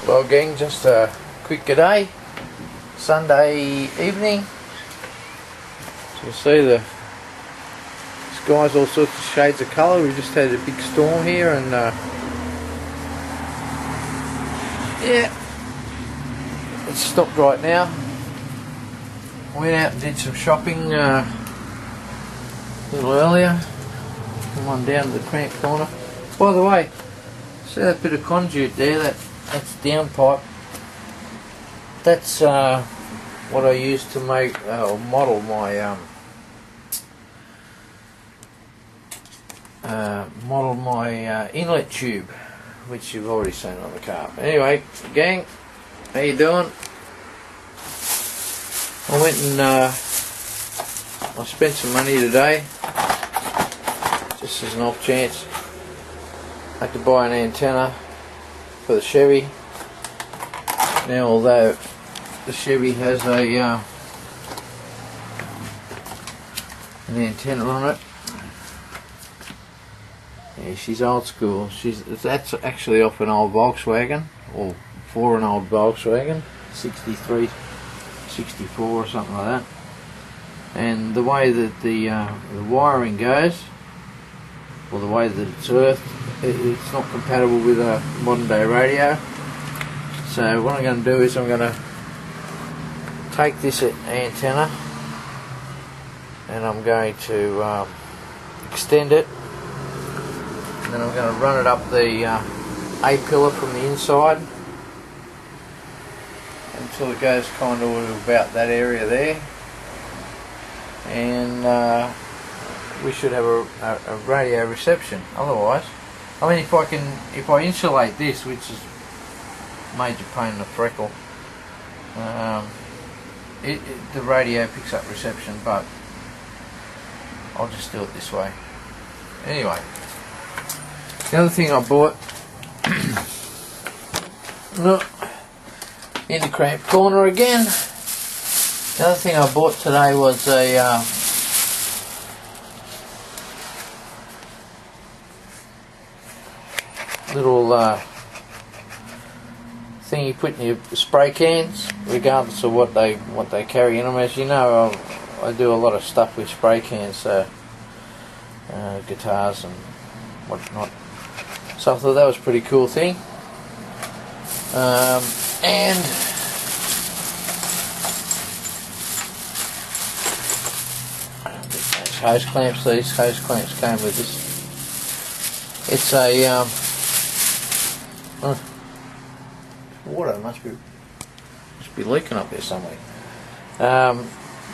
Well gang, just a quick good day, Sunday evening. So you see the sky's all sorts of shades of colour. We just had a big storm here and yeah, it's stopped right now. Went out and did some shopping a little earlier. Come on down to the cramp corner. By the way, see that bit of conduit there, that's downpipe. That's what I use to make or model my inlet tube, which you've already seen on the car. Anyway, gang, how you doing? I went and I spent some money today, just as an off chance. I had to buy an antenna for the Chevy. Now, although the Chevy has an antenna on it, yeah, she's old school. That's actually off an old Volkswagen, or for an old Volkswagen, 63, 64 or something like that. And the way that the wiring goes, or the way that it's earthed, it's not compatible with a modern day radio. So what I'm going to do is I'm going to take this antenna and I'm going to extend it, and then I'm going to run it up the A-pillar from the inside until it goes kind of about that area there, and we should have a radio reception. Otherwise, I mean, if I insulate this, which is major pain in the freckle, the radio picks up reception, but I'll just do it this way. Anyway, the other thing I bought in the cramp corner again. The other thing I bought today was a little thing you put in your spray cans, regardless of what they carry in them. As you know, I do a lot of stuff with spray cans, so guitars and whatnot. So I thought that was a pretty cool thing. And hose clamps. These hose clamps came with this. It's a water must be leaking up there somewhere.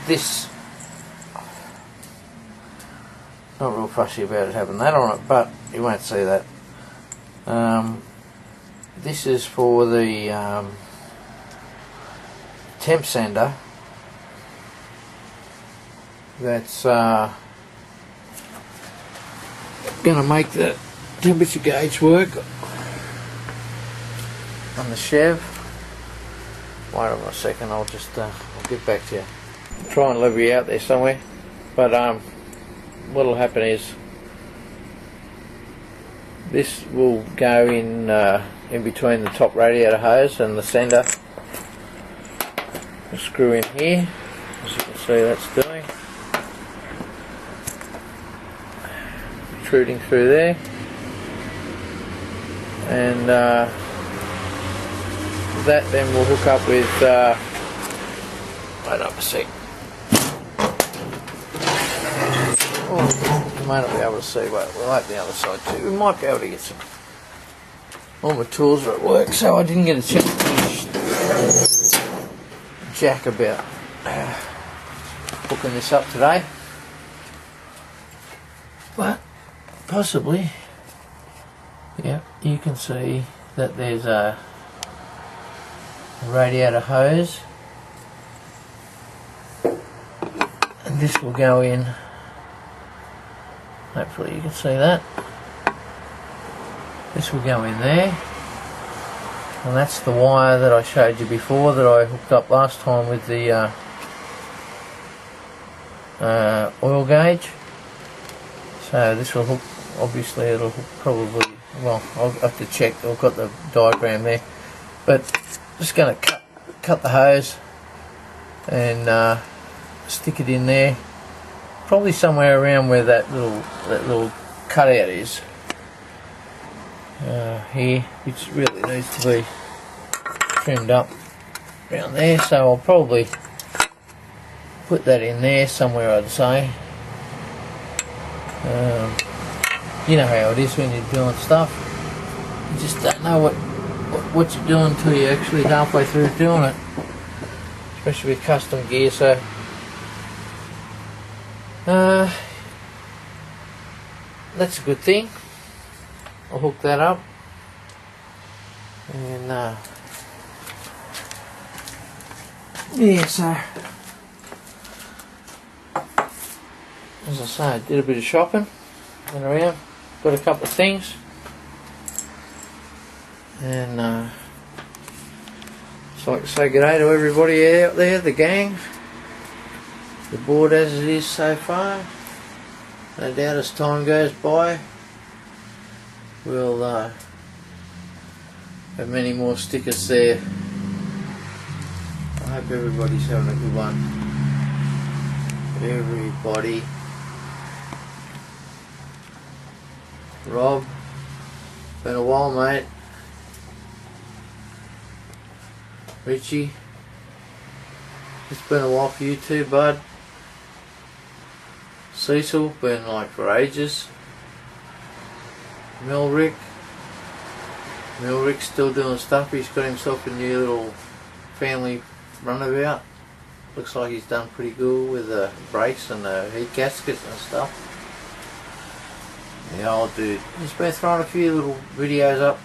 This, not real fussy about it having that on it, but you won't see that. This is for the temp sender. That's going to make the temperature gauge work on the Chev. Wait on a second, I'll get back to you. Try and level you out there somewhere. But what'll happen is this will go in between the top radiator hose and the sender. We'll screw in here, as you can see that's doing. Protruding through there, and that then will hook up with wait up a sec. Oh, you may not be able to see. Wait, we'll open the other side too. We might be able to get some. All my tools are at work, so I didn't get a chance to jack about hooking this up today, but possibly, yeah, you can see that there's a radiator hose, and this will go in. Hopefully you can see that. This will go in there, and that's the wire that I showed you before that I hooked up last time with the oil gauge. So this will hook, obviously it'll hook probably, well, I'll have to check, I've got the diagram there. But just going to cut the hose and stick it in there, probably somewhere around where that little cutout is here, which really needs to be trimmed up around there. So I'll probably put that in there somewhere, I'd say. You know how it is when you're doing stuff. You just don't know what you're doing until you're actually halfway through doing it, especially with custom gear. So that's a good thing. I'll hook that up, and yeah, so as I say, I did a bit of shopping, went around, got a couple of things, and so I'd like to say good day to everybody out there, the gang. The board as it is so far. No doubt as time goes by, we'll have many more stickers there. I hope everybody's having a good one. Everybody. Rob, been a while, mate. Richie, it's been a while for you too, bud. Cecil, been like for ages. Milrick's still doing stuff. He's got himself a new little family runabout. Looks like he's done pretty good with the brakes and the heat gaskets and stuff. The old dude. He's been throwing a few little videos up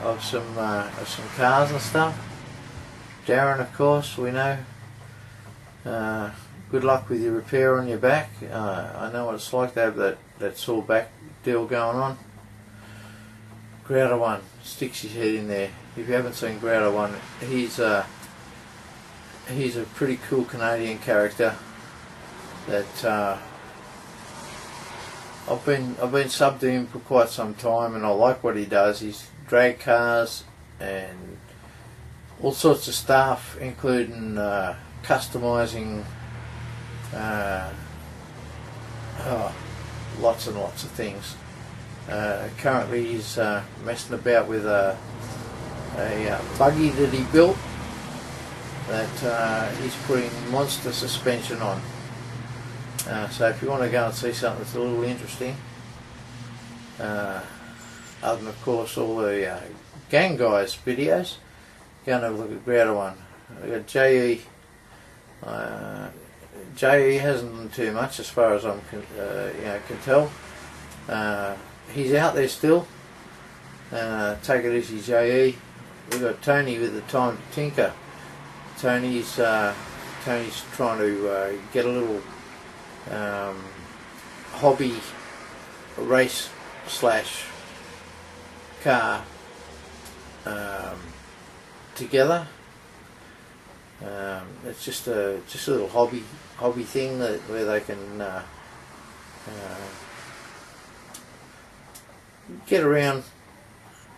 of some cars and stuff. Darren, of course, we know. Good luck with your repair on your back. I know what it's like to have that sore back deal going on. Grouter One sticks his head in there. If you haven't seen Grouter One, he's a pretty cool Canadian character that I've been subbed to him for quite some time, and I like what he does. He's drag cars and all sorts of stuff, including customising lots and lots of things. Currently he's messing about with a buggy that he built that he's putting monster suspension on. So if you want to go and see something that's a little interesting, other than of course all the gang guys videos, go and have a look at Grouter One. We've got JE. JE hasn't done too much as far as I can tell. He's out there still. Take it easy, JE. We've got Tony with the Time to Tinker. Tony's trying to get a little hobby race / car together. It's just a little hobby thing where they can get around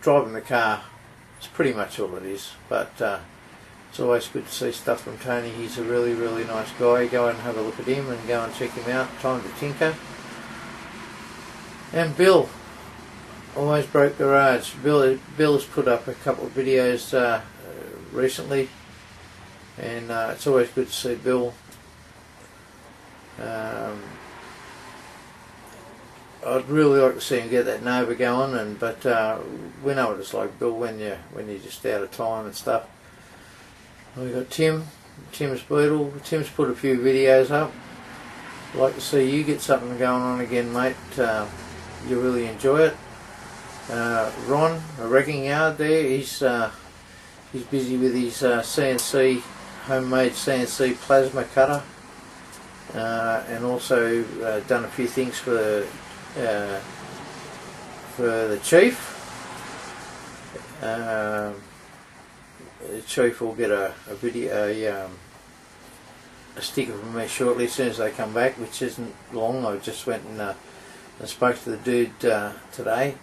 driving the car. It's pretty much all it is, but it's always good to see stuff from Tony. He's a really nice guy. Go and have a look at him and go and check him out. Time to Tinker. And Bill, Always Broke Garage. Bill has put up a couple of videos recently, and it's always good to see Bill. I'd really like to see him get that Nova going, but we know what it's like, Bill, when you're just out of time and stuff. We've got Tim's Beetle. Tim's put a few videos up. I'd like to see you get something going on again, mate. You really enjoy it. Ron, a wrecking yard there. He's busy with his CNC, homemade CNC plasma cutter, and also done a few things for the chief. The chief will get a video, a sticker from me shortly as soon as they come back, which isn't long. I just went and spoke to the dude today.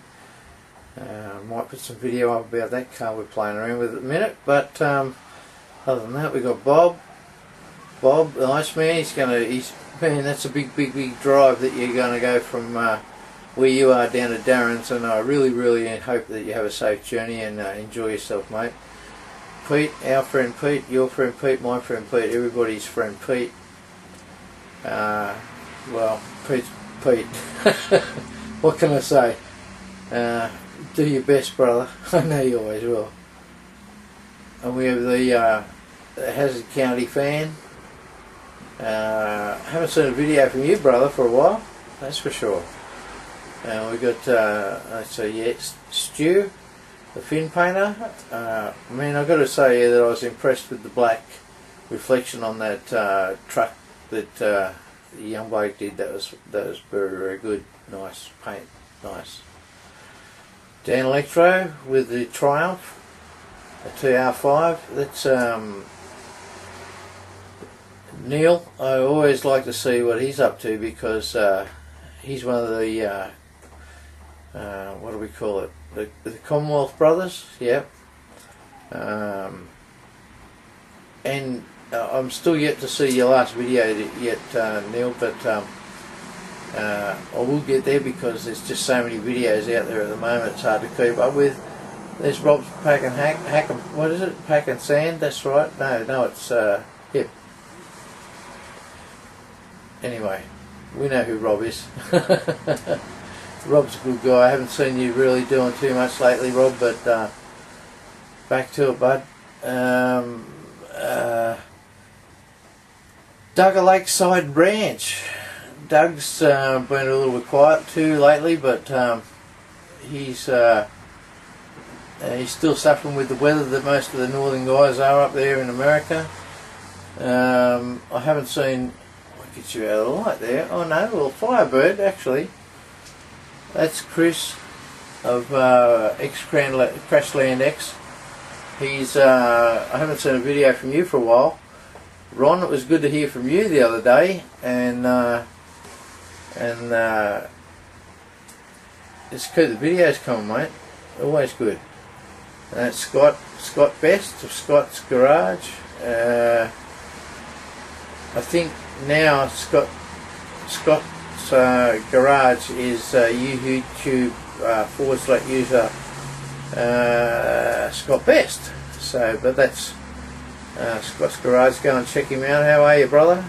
Might put some video up about that car we're playing around with at the minute, but other than that, we got Bob, the Iceman. Man, that's a big drive that you're going to go from where you are down to Darren's, and I really hope that you have a safe journey and enjoy yourself, mate. Pete, our friend Pete, your friend Pete, my friend Pete, everybody's friend Pete. Well, Pete's Pete. What can I say? Do your best, brother. I know you always will. And we have the Hazard County fan. Haven't seen a video from you, brother, for a while, that's for sure. We got Stu, the fin painter. Man, I've got to say that I was impressed with the black reflection on that truck that the young bloke did. That was very good. Nice paint, nice. Dan Electro with the Triumph, a TR5. That's Neil. I always like to see what he's up to, because he's one of the what do we call it? The Commonwealth Brothers, yeah. And I'm still yet to see your last video yet, Neil, but I will get there, because there's just so many videos out there at the moment. It's hard to keep up with. There's Rob's Pack and what is it? Pack and Sand. That's right. No, it's yep. Anyway, we know who Rob is. Rob's a good guy. I haven't seen you really doing too much lately, Rob, but back to it, bud. Doug Lakeside Ranch. Doug's been a little bit quiet too lately, but he's still suffering with the weather that most of the northern guys are up there in America. I haven't seen. I'll get you out of the light there. Oh no, well, Firebird actually. That's Chris of Crashland X. He's I haven't seen a video from you for a while. Ron, it was good to hear from you the other day, and just keep the videos coming, mate. Always good. And that's Scott Best of Scott's Garage. I think now Scott's Garage is YouTube /user Scott Best. So, but that's Scott's Garage. Go and check him out. How are you, brother?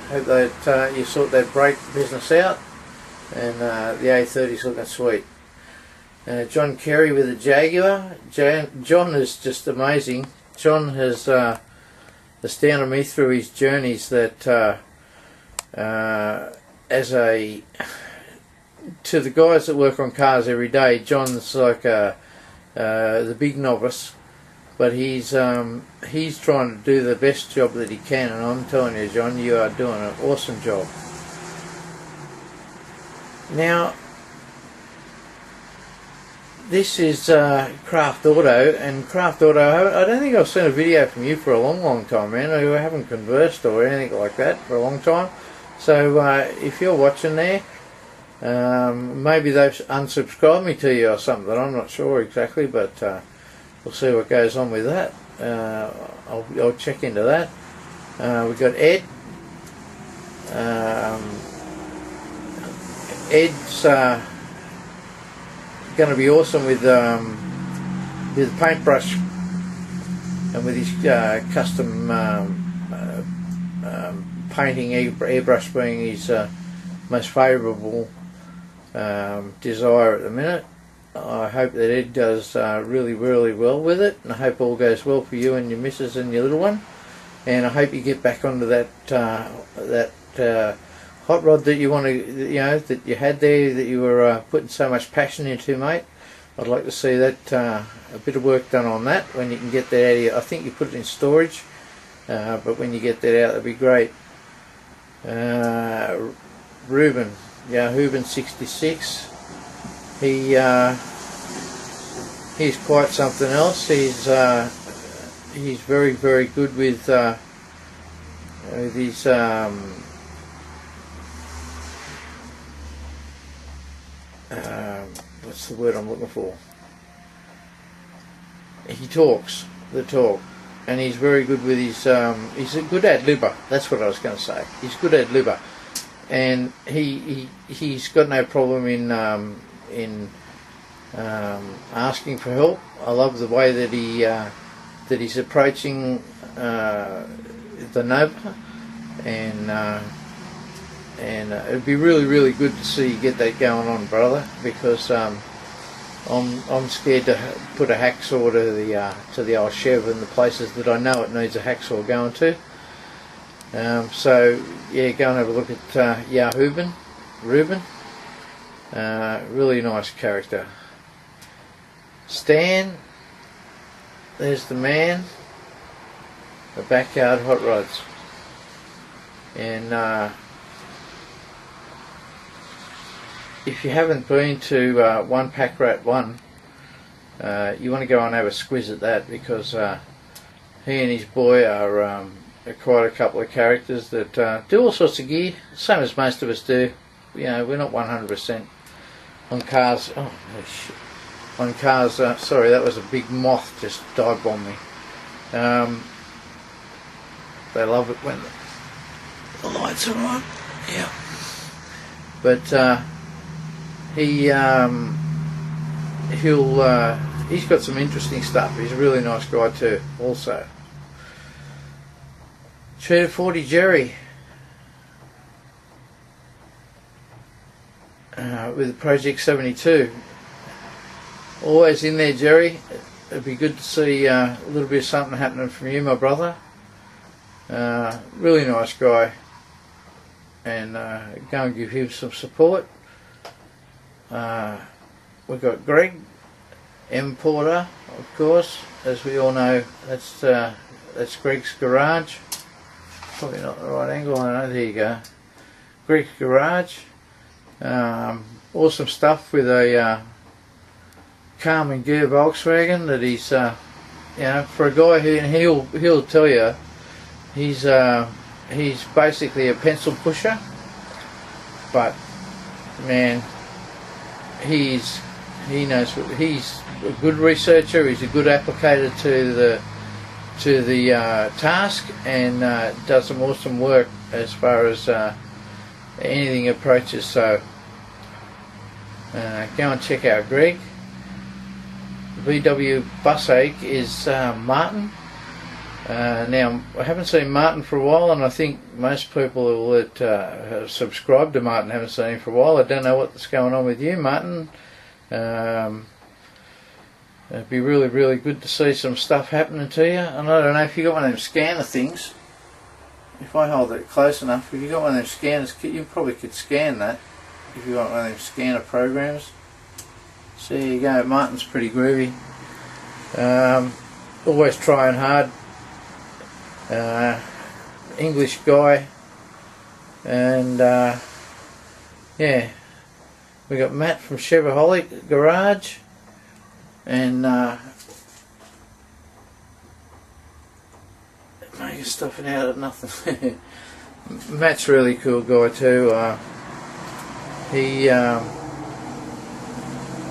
Hope that you sort that brake business out, and the A30's looking sweet. John Kerry with a Jaguar. John is just amazing. John has astounded me through his journeys that to the guys that work on cars every day, John's like the big novice, but he's trying to do the best job that he can, and I'm telling you, John, you are doing an awesome job. Now, this is Craft Auto, and Craft Auto, I don't think I've seen a video from you for a long time, man. I haven't conversed or anything like that for a long time. So if you're watching there, maybe they've unsubscribed me to you or something. I'm not sure exactly, but we'll see what goes on with that. I'll check into that. We've got Ed. Ed's going to be awesome with paintbrush and with his custom painting, airbrush being his most favourable desire at the minute. I hope that Ed does really well with it, and I hope all goes well for you and your missus and your little one. And I hope you get back onto that hot rod that you want to, that you had there, that you were putting so much passion into, mate. I'd like to see that a bit of work done on that when you can get that out of you. I think you put it in storage, but when you get that out, that'd be great. Ruben, Hooben 66. He's quite something else. He's very good with his what's the word I'm looking for? he talks the talk, and he's very good with his. He's a good ad-libber. That's what I was going to say. He's good ad-libber, and he's got no problem in asking for help. I love the way that he's approaching the Nova, and it'd be really good to see you get that going on, brother, because I'm scared to put a hacksaw to the old Chev in the places that I know it needs a hacksaw going to. So yeah, go and have a look at Reuben. Really nice character. Stan, there's the man, the Backyard Hot Rods, and if you haven't been to One Pack Rat 1, you want to go and have a squiz at that, because he and his boy are quite a couple of characters that do all sorts of gear, same as most of us do. You know, we're not 100% on cars. Oh shit. On cars, sorry, that was a big moth just dive bombed me. They love it when the lights are on. Yeah. But he's got some interesting stuff. He's a really nice guy too, also. Cheetah 40 Jerry with Project 72. Always in there, Jerry. It'd be good to see a little bit of something happening from you, my brother. Really nice guy, and go and give him some support. We've got Greg M. Porter, of course, as we all know. That's Greg's Garage. Probably not the right angle, I know. There you go. Greg's Garage. Awesome stuff with a Carmen Gear Volkswagen that he's, you know, for a guy who he'll tell you he's basically a pencil pusher, but man, he knows what, he's a good researcher. He's a good applicator to the task, and does some awesome work as far as anything approaches. So go and check out Greg. VW Bus Ache is Martin. Now, I haven't seen Martin for a while, and I think most people that have subscribed to Martin haven't seen him for a while. I don't know what's going on with you, Martin. It'd be really good to see some stuff happening to you. And I don't know if you got one of them scanner things. If I hold it close enough, if you got one of them scanners, you probably could scan that if you got one of them scanner programs. So there you go, Martin's pretty groovy. Always trying hard. English guy. And yeah, we got Matt from Chevaholic Garage, and making stuff out of nothing. Matt's a really cool guy too.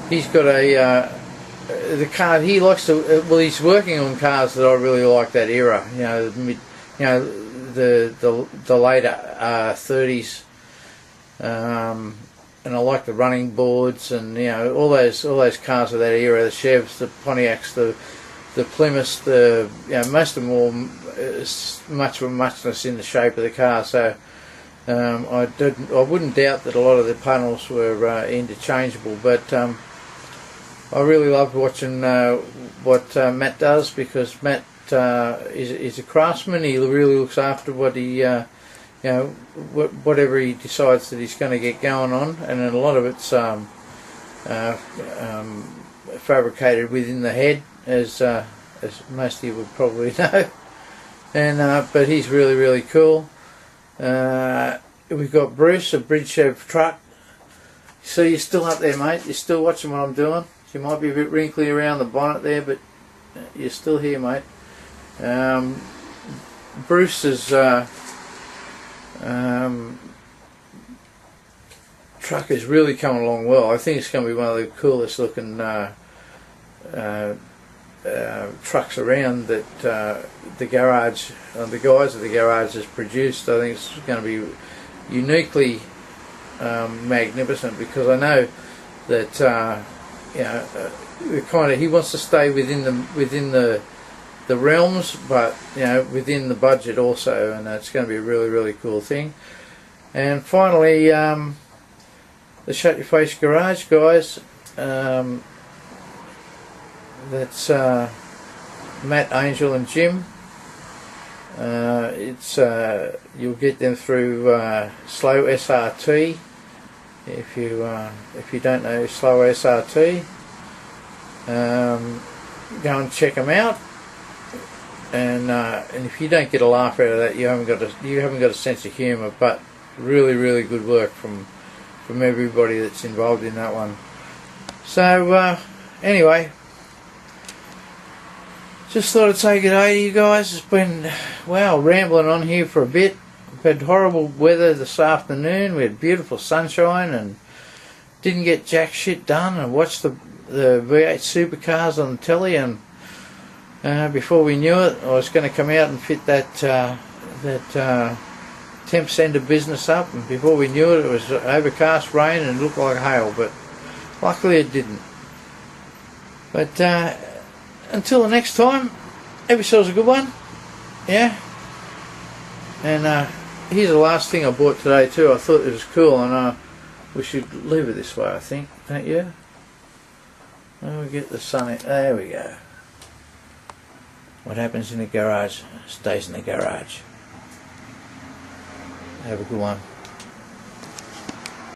He's got the car he likes to. Well, he's working on cars that I really like, that era. You know, the later 30s, and I like the running boards, and you know, all those cars of that era, the Chevs, the Pontiacs, the Plymouths, you know, most of them all much of a muchness in the shape of the car. So I wouldn't doubt that a lot of the panels were interchangeable, but I really love watching what Matt does, because Matt is a craftsman. He really looks after what he, you know, whatever he decides that he's going to get going on, and then a lot of it's fabricated within the head, as most of you would probably know. And but he's really cool. We've got Bruce, a Bridgehead truck. So you're still up there, mate. You're still watching what I'm doing. You might be a bit wrinkly around the bonnet there, but you're still here, mate. Bruce's truck is really coming along well. I think it's going to be one of the coolest looking trucks around that the garage, the guys at the garage has produced. I think it's going to be uniquely magnificent, because I know that you know, he wants to stay within the realms, but you know, within the budget also, and it's going to be a really cool thing. And finally, the Shut Your Face Garage guys. That's Matt, Angel and Jim. It's you'll get them through Slow SRT. If you don't know Slow SRT, go and check them out. And if you don't get a laugh out of that, you haven't got a sense of humour. But really good work from everybody that's involved in that one. So anyway, just thought I'd say good day to you guys. It's been, wow, rambling on here for a bit. We've had horrible weather this afternoon. We had beautiful sunshine and didn't get jack shit done, and watched the V8 supercars on the telly, and before we knew it, I was going to come out and fit that temp sender business up, and before we knew it, it was overcast, rain, and it looked like hail, but luckily it didn't. But until the next time, have yourselves a good one. Yeah. And here's the last thing I bought today too. I thought it was cool, and we should leave it this way, I think, don't you? Let me get the sun in. There we go. What happens in the garage stays in the garage. Have a good one.